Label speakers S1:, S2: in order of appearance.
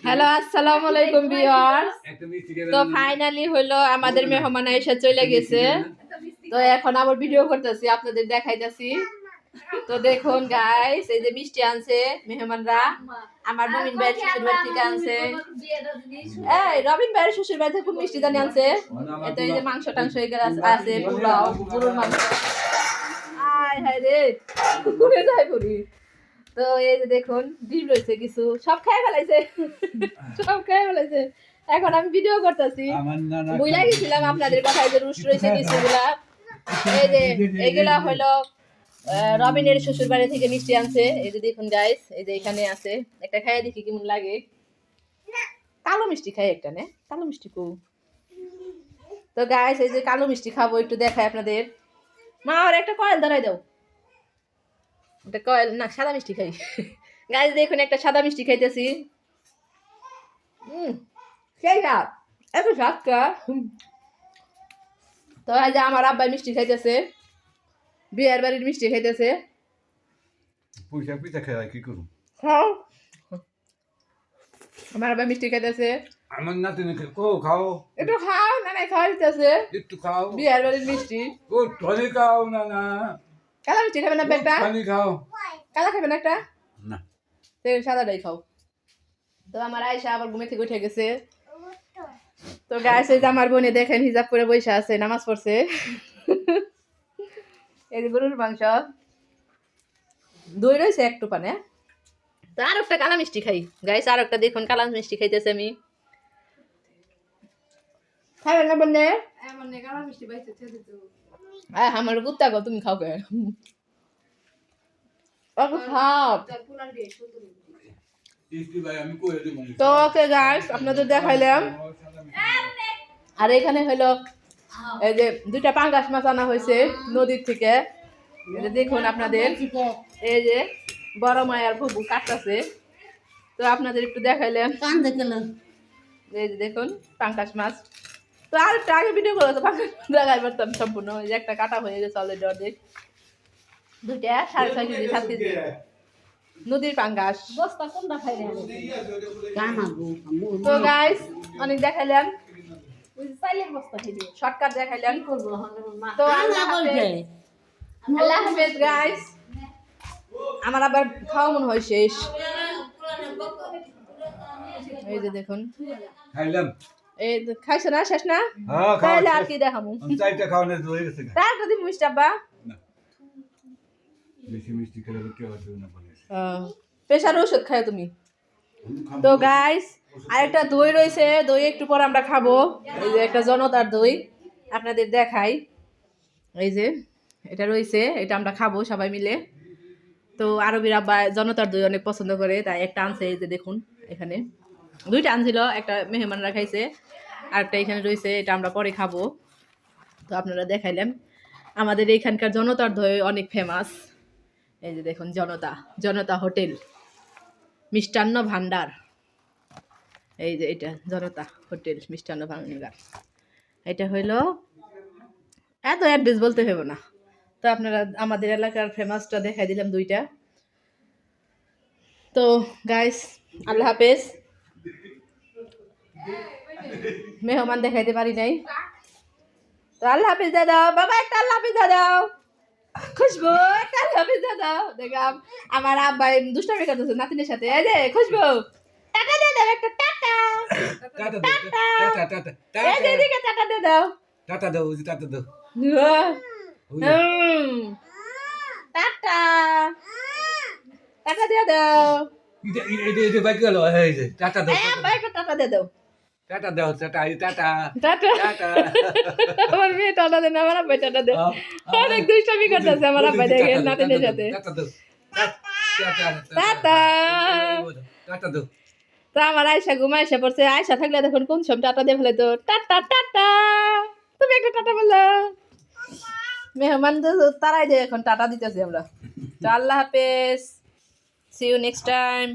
S1: Hello আসসালামু আলাইকুম viewers. তো ফাইনালি হলো আমাদের মেহমান এসে চলে গেছে। তো এখন আবার ভিডিও করতেছি, আপনাদের দেখাইতেছি। তো দেখুন গাইস, এই যে মিষ্টি আনছে মেহমানরা, আমার রবিন ভাইয়ের শ্বশুর বাড়ি থেকে আনছে। এই রবিন ভাইয়ের শ্বশুর বাড়ি থেকে কোন মিষ্টি জানি আনছে। এতে এই যে মাংস টাংস এগুলো আছে, পোলাও, গরুর মাংস। আয় হায় রে, ঘুরে যায় পুরি। তো এই যে দেখুন ডিম রয়েছে, কিছু সব খেয়ে ফেলাইছে, সব খেয়ে ফেলাইছে। এখন আমি ভিডিও করতেছি, বুঝলা গেছিলাম আপনাদের কথায় যে রুশ রয়েছে কিছুগুলা। এই যে এইগুলা হলো রবিনের শ্বশুর বাড়ি থেকে মিষ্টি আনছে। এই যে দেখুন গাইস, এই যে এখানে আছে একটা, খাইয়ে দেখি কেমন লাগে। কালো মিষ্টি খাই একটা, না কালো মিষ্টি কো। তো গাইস এই যে কালো মিষ্টি খাবো, একটু দেখাই আপনাদের। মা আর একটা কয়েল ধরাই দাও, একটা কয়েল না, সাদা মিষ্টি খাই। গাইস দেখুন একটা সাদা মিষ্টি খাইতেছি। সেই স্বাদ, এত স্বাদটা। তো এই যে আমার আব্বাই মিষ্টি খাইতেছে, বিয়ের বাড়ির মিষ্টি খাইতেছে।
S2: পয়সা পিঠা খাই কি করুম?
S1: খাও, আমার আব্বাই মিষ্টি খাইতেছে।
S2: আমার নাতিনে খাও
S1: একটু খাও, না না খাওয়া দিতেছে
S2: একটু খাও।
S1: বিয়ের বাড়ির মিষ্টি।
S2: ও টনি খাও না না,
S1: কালা মিষ্টি খাবেন না একটা?
S2: টনি খাও
S1: কালা খাবেন একটা?
S2: না,
S1: সাদাটাই খাও। তো আমার আয়সা আবার ঘুমে থেকে উঠে গেছে। তো গাইস এই যে আমার বোনে দেখেন হিজাব করে বসে আছে, নামাজ পড়ছে। এই যে গরুর মাংস, দই রয়েছে একটু পানে। তো আর একটা কালা মিষ্টি খাই গাইস, আর একটা দেখুন কালা মিষ্টি খাইতেছে আমি। খাবেন না বললে? আমার গুত্তা গো, তুমি খাও কে? খাও। তো ওকে গাইস আপনাদের দেখাইলাম। আর এখানে হলো এই যে দুইটা পাঙ্গাস মাছ আনা হয়েছে নদীর থেকে। এই যে দেখুন আপনাদের, এই যে বড় মায়ার বুবু কাটতেছে। তো আপনাদের একটু দেখাইলাম, এই যে দেখুন পাঙ্গাস মাছ। তো আর একটা আগে ভিডিও করলো তো পাঙ্গাস দেখাই পারতাম সম্পূর্ণ। এই যে একটা কাটা হয়ে গেছে অলরেডি অর্ধেক, দুইটা 6.5 কেজি 7 কেজি নদীর পাঙ্গাস। তো গাইস অনেক দেখাইলাম, শর্টকাট দেখাইলাম। তো আল্লাহ হাফেজ গাইস। আমার আবার খাওয়া মনে হয় শেষ। এই যে দেখুন
S2: খাইলাম,
S1: এই খাইছো না, শেষ না?
S2: হ্যাঁ
S1: তাহলে আর কি দেখামু?
S2: চাইটা খাওয়ানোর হয়ে গেছে।
S1: তার যদি মিষ্টি আব্বা
S2: বেশি মিষ্টি খেলে কি হবে না বলে
S1: প্রেশার ওষুধ খাও তুমি। তো গাইস আরেকটা দই রয়েছে, দই একটু পর আমরা খাবো। এই যে একটা জনতার দই আপনাদের দেখাই, এই যে এটা রয়েছে, এটা আমরা খাবো সবাই মিলে। তো আরবির আব্বা জনতার দই অনেক পছন্দ করে, তাই একটা আনছে। এই যে দেখুন এখানে দুইটা আনছিল, একটা মেহমানরা খাইছে, আরেকটা এখানে রয়েছে, এটা আমরা পরে খাবো। তো আপনারা দেখাইলাম। আমাদের এইখানকার জনতার দই অনেক ফেমাস। এই যে দেখুন জনতা, জনতা হোটেল মিষ্টান্ন ভান্ডার। এই যে এটা জনতা হোটেল মিষ্টান্ন ভান্ডার। এটা হইলো, এত অ্যাড্রেস বলতে হবে না। তো আপনারা আমাদের এলাকার ফেমাসটা দেখাই দিলাম দুইটা। তো গাইস আল্লাহ হাফেজ। মেহমান দেখাইতে পারি নাই, তো আল্লাহ হাফেজ দাদাও বাবা, একটা আল্লাহ হাফেজ দাদাও। খুশবু একটা আল্লাহ হাফেজ দাদাও। দেখলাম আমার আব্বা দুষ্টামি করতেছে নাতিনের সাথে। এই যে খুশবু টাটা দিয়ে দাও, একটা টাটা টাটা। এই যে এদিকে টাটা দিয়ে দাও,
S2: টাটা দাও, টাটা দাও,
S1: টাটা টাটা দিয়ে দাও।
S2: এটা বাইক গেল, এই যে টাটা দাও,
S1: টাটা দিয়ে দাও,
S2: টাটা দাও, টাটা টাটা
S1: টাটা।
S2: টাটা।
S1: আমার মেয়ে টাটা দেন, আমার আব্বাই টাটা দেন। অনেক দুষ্টামি করতেছে আমার আব্বাই, দেখেন নাতিনের সাথে।
S2: টাটা দাও, টাটা
S1: টাটা
S2: টাটা দাও।
S1: তো আমার আয়সা ঘুমাইসা পড়ছে, আয়সা থাকলে দেখুন কোন সব টাটা দিয়ে ফেলে। তো টাটা টাটা, তুমি একটা টাটা বললো। মেহমান তারাই দেয় এখন টাটা দিতেছি আমরা। তো আল্লাহ হাফেজ, সি ইউ নেক্সট টাইম।